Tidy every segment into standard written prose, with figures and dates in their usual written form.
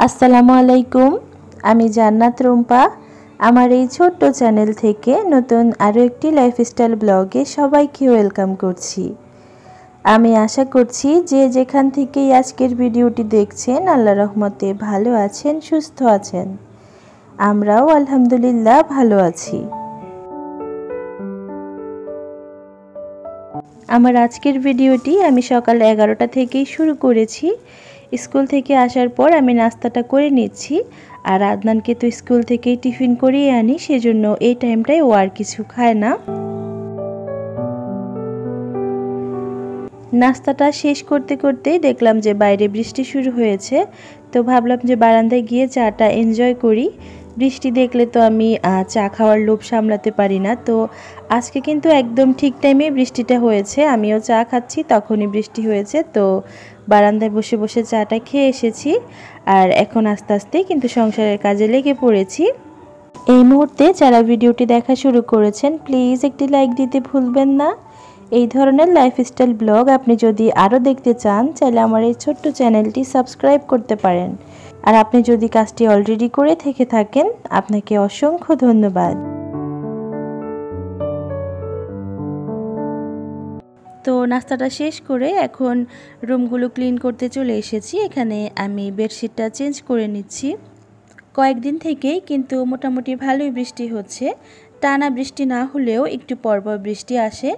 আসসালামু আলাইকুম। আমি জান্নাত রুম্পা। আমার এই ছোট্ট চ্যানেল থেকে নতুন আরও একটি লাইফস্টাইল ব্লগে সবাইকে ওয়েলকাম করছি। আমি আশা করছি যে যেখান থেকেই আজকের ভিডিওটি দেখছেন আল্লাহর রহমতে ভালো আছেন, সুস্থ আছেন। আমরাও আলহামদুলিল্লাহ ভালো আছি। আমার আজকের ভিডিওটি আমি সকাল 11টা থেকেই শুরু করেছি। স্কুল থেকে আসার পর আমি নাস্তাটা করে নিচ্ছি, আর আদনানকে তো স্কুল থেকেই টিফিন করিয়ে আনি, সেজন্য এই টাইমটায় ও আর কিছু খায় না। নাস্তাটা শেষ করতে করতেই দেখলাম যে বাইরে বৃষ্টি শুরু হয়েছে, তো ভাবলাম যে বারান্দায় গিয়ে চাটা এনজয় করি। বৃষ্টি দেখলে তো আমি চা খাওয়ার লোভ সামলাতে পারি না। তো আজকে কিন্তু একদম ঠিক টাইমে বৃষ্টিটা হয়েছে, আমিও চা খাচ্ছি, তখনই বৃষ্টি হয়েছে। তো বারান্দায় বসে বসে চাটা খেয়ে এসেছি, আর এখন আস্তে আস্তে কিন্তু সংসারের কাজে লেগে পড়েছি। এই মুহূর্তে যারা ভিডিওটি দেখা শুরু করেছেন প্লিজ একটি লাইক দিতে ভুলবেন না। এই ধরনের লাইফস্টাইল ব্লগ আপনি যদি আরও দেখতে চান চাইলে আমার এই ছোট্ট চ্যানেলটি সাবস্ক্রাইব করতে পারেন। আর আপনি যদি কাজটি অলরেডি করে থেকে থাকেন আপনাকে অসংখ্য ধন্যবাদ। তো নাস্তাটা শেষ করে এখন রুমগুলো ক্লিন করতে চলে এসেছি। এখানে আমি বেডশিটটা চেঞ্জ করে নিচ্ছি। কয়েকদিন থেকেই কিন্তু মোটামুটি ভালোই বৃষ্টি হচ্ছে। টানা বৃষ্টি না হলেও একটু পরপর বৃষ্টি আসে,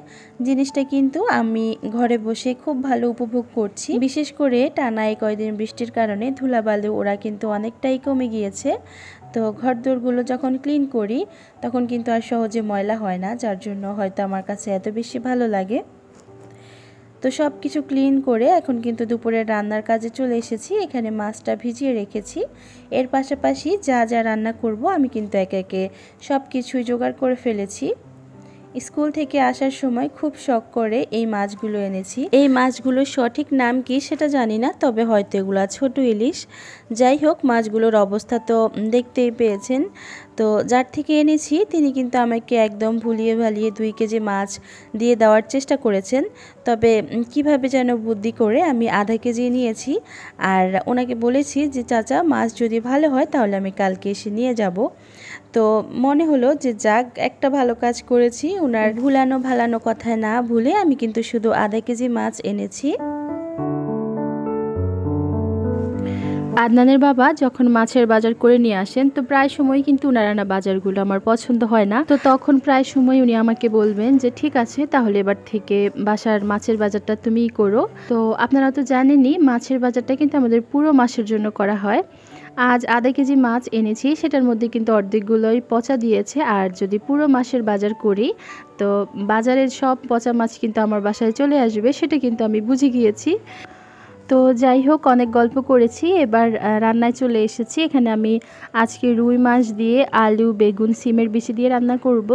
জিনিসটা কিন্তু আমি ঘরে বসে খুব ভালো উপভোগ করছি। বিশেষ করে টানা এই কয়েকদিন বৃষ্টির কারণে ধুলাবালু ওরা কিন্তু অনেকটাই কমে গিয়েছে। তো ঘরদোরগুলো যখন ক্লিন করি তখন কিন্তু আর সহজে ময়লা হয় না, যার জন্য হয়তো আমার কাছে এত বেশি ভালো লাগে। তো সব কিছু ক্লিন করে এখন কিন্তু দুপুরের রান্নার কাজে চলে এসেছি। এখানে মাছটা ভিজিয়ে রেখেছি। এর পাশাপাশি যা যা রান্না করব আমি কিন্তু একে একে সব কিছুই জোগাড় করে ফেলেছি। স্কুল থেকে আসার সময় খুব শখ করে এই মাছগুলো এনেছি। এই মাছগুলোর সঠিক নাম কি সেটা জানি না, তবে হয়তো এগুলো ছোট ইলিশ। যাই হোক, মাছগুলোর অবস্থা তো দেখতেই পেয়েছেন। তো যার থেকে এনেছি তিনি কিন্তু আমাকে একদম ভুলিয়ে ভালিয়ে 2 কেজি মাছ দিয়ে দেওয়ার চেষ্টা করেছেন, তবে কিভাবে যেন বুদ্ধি করে আমি আধা কেজি নিয়েছি। আর ওনাকে বলেছি যে চাচা, মাছ যদি ভালো হয় তাহলে আমি কালকে এসে নিয়ে যাব। তো মনে হলো যে যাক, একটা ভালো কাজ করেছি। ওনার ভুলানো ভালানো কথায় না ভুলে আমি কিন্তু শুধু আধা কেজি মাছ এনেছি। আদনানের বাবা যখন মাছের বাজার করে নিয়ে আসেন, তো প্রায় সময় কিন্তু উনার আনা বাজারগুলো আমার পছন্দ হয় না। তো তখন প্রায় সময় উনি আমাকে বলবেন যে ঠিক আছে, তাহলে এবার থেকে বাসার মাছের বাজারটা তুমিই করো। তো আপনারা তো জানেনই, মাছের বাজারটা কিন্তু আমাদের পুরো মাসের জন্য করা হয়। আজ আধা কেজি মাছ এনেছি, সেটার মধ্যে কিন্তু অর্ধেকগুলোই পচা দিয়েছে। আর যদি পুরো মাসের বাজার করি তো বাজারের সব পচা মাছ কিন্তু আমার বাসায় চলে আসবে, সেটা কিন্তু আমি বুঝে গিয়েছি। তো যাই হোক, অনেক গল্প করেছি, এবার রান্নায় চলে এসেছি। এখানে আমি আজকে রুই মাছ দিয়ে আলু, বেগুন, সিমের বিচি দিয়ে রান্না করব।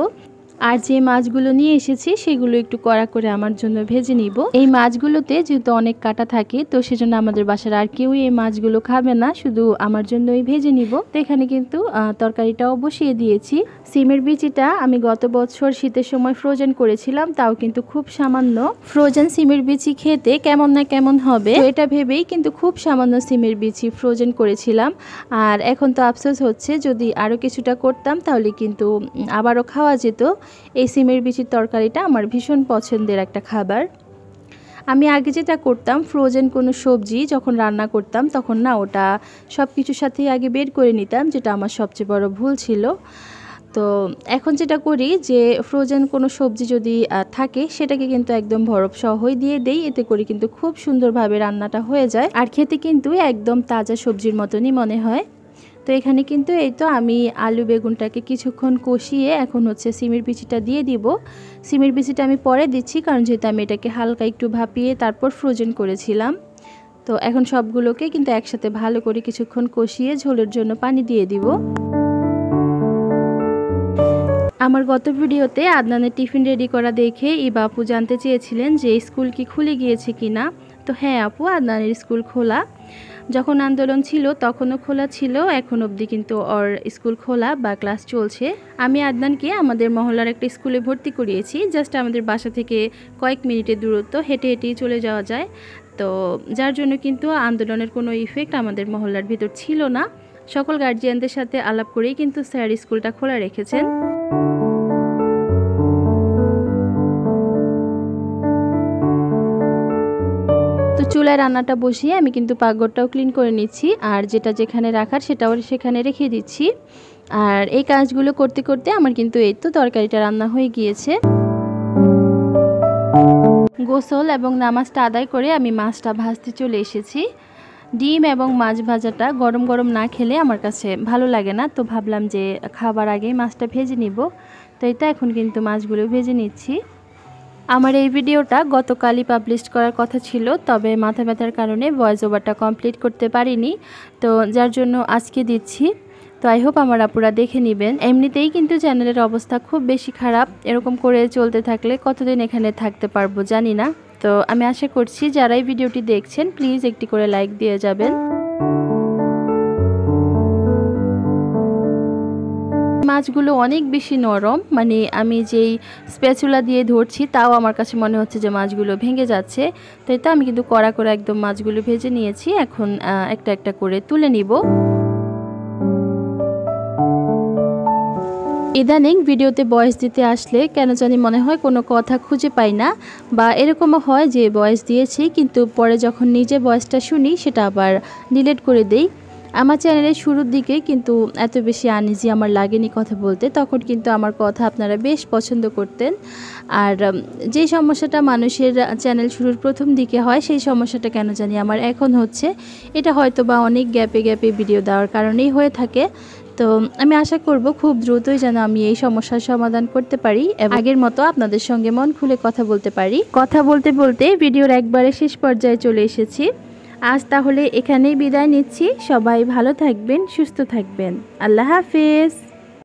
আর যে মাছগুলো নিয়ে এসেছি সেগুলো একটু কড়া করে আমার জন্য ভেজে নিব। এই মাছগুলোতে যেহেতু অনেক কাঁটা থাকে, তো সেজন্য আমাদের বাসার আর কেউই এই মাছগুলো খাবে না, শুধু আমার জন্যই ভেজে নিব। তো এখানে কিন্তু তরকারিটাও বসিয়ে দিয়েছি। সিমের বিচিটা আমি গত বছর শীতের সময় ফ্রোজেন করেছিলাম, তাও কিন্তু খুব সামান্য। ফ্রোজেন সিমের বিচি খেতে কেমন না কেমন হবে, তো এটা ভেবেই কিন্তু খুব সামান্য সিমের বিচি ফ্রোজেন করেছিলাম। আর এখন তো আফসোস হচ্ছে, যদি আরও কিছুটা করতাম তাহলে কিন্তু আবারও খাওয়া যেত। এই সিমের বিচির তরকারিটা আমার ভীষণ পছন্দের একটা খাবার। আমি আগে যেটা করতাম, ফ্রোজেন কোনো সবজি যখন রান্না করতাম তখন না ওটা সব কিছুর সাথেই আগে বের করে নিতাম, যেটা আমার সবচেয়ে বড় ভুল ছিল। তো এখন যেটা করি যে ফ্রোজেন কোনো সবজি যদি থাকে সেটাকে কিন্তু একদম বরফ সহই দিয়ে দেই, এতে করে কিন্তু খুব সুন্দরভাবে রান্নাটা হয়ে যায়, আর খেতে কিন্তু একদম তাজা সবজির মতনই মনে হয়। তো এখানে কিন্তু এই তো আমি আলু বেগুনটাকে কিছুক্ষণ কষিয়ে এখন হচ্ছে সিমের বিচিটা দিয়ে দিব। সিমের বিচিটা আমি পরে দিচ্ছি, কারণ যেহেতু আমি এটাকে হালকা একটু ভাপিয়ে তারপর ফ্রোজেন করেছিলাম। তো এখন সবগুলোকে কিন্তু একসাথে ভালো করে কিছুক্ষণ কষিয়ে ঝোলের জন্য পানি দিয়ে দিব। আমার গত ভিডিওতে আদনানের টিফিন রেডি করা দেখে ইবা আপু জানতে চেয়েছিলেন যে স্কুল কি খুলে গিয়েছে কিনা। তো হ্যাঁ আপু, আদনানের স্কুল খোলা। যখন আন্দোলন ছিল তখনও খোলা ছিল, এখন অবধি কিন্তু ওর স্কুল খোলা বা ক্লাস চলছে। আমি আদনানকে আমাদের মহল্লার একটা স্কুলে ভর্তি করিয়েছি, জাস্ট আমাদের বাসা থেকে কয়েক মিনিটের দূরত্ব, হেঁটে হেঁটেই চলে যাওয়া যায়। তো যার জন্য কিন্তু আন্দোলনের কোনো ইফেক্ট আমাদের মহল্লার ভিতর ছিল না। সকল গার্জিয়ানদের সাথে আলাপ করেই কিন্তু স্যার স্কুলটা খোলা রেখেছেন। তো চুলায় রান্নাটা বসিয়ে আমি কিন্তু পাকঘরটাও ক্লিন করে নিচ্ছি, আর যেটা যেখানে রাখার সেটাও সেখানে রেখে দিচ্ছি। আর এই কাজগুলো করতে করতে আমার কিন্তু এই তো তরকারিটা রান্না হয়ে গিয়েছে। গোসল এবং নামাজটা আদায় করে আমি মাছটা ভাজতে চলে এসেছি। ডিম এবং মাছ ভাজাটা গরম গরম না খেলে আমার কাছে ভালো লাগে না, তো ভাবলাম যে খাবার আগেই মাছটা ভেজে নিব। তো এটা এখন কিন্তু মাছগুলো ভেজে নিচ্ছি। আমার এই ভিডিওটা গতকালই পাবলিশ করার কথা ছিল, তবে মাথা ব্যথার কারণে ভয়েস ওভারটা কমপ্লিট করতে পারিনি, তো যার জন্য আজকে দিচ্ছি। তো আই হোপ আমার আপুরা দেখে নেবেন। এমনিতেই কিন্তু চ্যানেলের অবস্থা খুব বেশি খারাপ, এরকম করে চলতে থাকলে কতদিন এখানে থাকতে পারবো জানি না। তো আমি আশা করছি যারা এই ভিডিওটি দেখছেন প্লিজ একটি করে লাইক দিয়ে যাবেন। মাছগুলো অনেক বেশি নরম, মানে আমি যেই স্প্যাচুলা দিয়ে ধরছি তাও আমার কাছে মনে হচ্ছে যে মাছগুলো ভেঙে যাচ্ছে। তো এটা আমি কিন্তু কড়া করে একদম মাছগুলো ভেজে নিয়েছি, এখন একটা একটা করে তুলে নিব। ইদানিং ভিডিওতে ভয়েস দিতে আসলে কেন জানি মনে হয় কোনো কথা খুঁজে পাই না, বা এরকমও হয় যে ভয়েস দিয়েছি কিন্তু পরে যখন নিজে ভয়েসটা শুনি সেটা আবার ডিলিট করে দেই। আমার চ্যানেলের শুরুর দিকে কিন্তু এত বেশি আনইজি আমার লাগেনি কথা বলতে, তখন কিন্তু আমার কথা আপনারা বেশ পছন্দ করতেন। আর যেই সমস্যাটা মানুষের চ্যানেল শুরুর প্রথম দিকে হয় সেই সমস্যাটা কেন জানি আমার এখন হচ্ছে। এটা হয়তো বা অনেক গ্যাপে গ্যাপে ভিডিও দেওয়ার কারণেই হয়ে থাকে। তো আমি আশা করব খুব দ্রুতই যেন আমি এই সমস্যার সমাধান করতে পারি এবং আগের মতো আপনাদের সঙ্গে মন খুলে কথা বলতে পারি। কথা বলতে বলতে ভিডিওর একবারে শেষ পর্যায়ে চলে এসেছি। আজ তাহলে এখানেই বিদায় নিচ্ছি। সবাই ভালো থাকবেন, সুস্থ থাকবেন। আল্লাহ হাফেজ।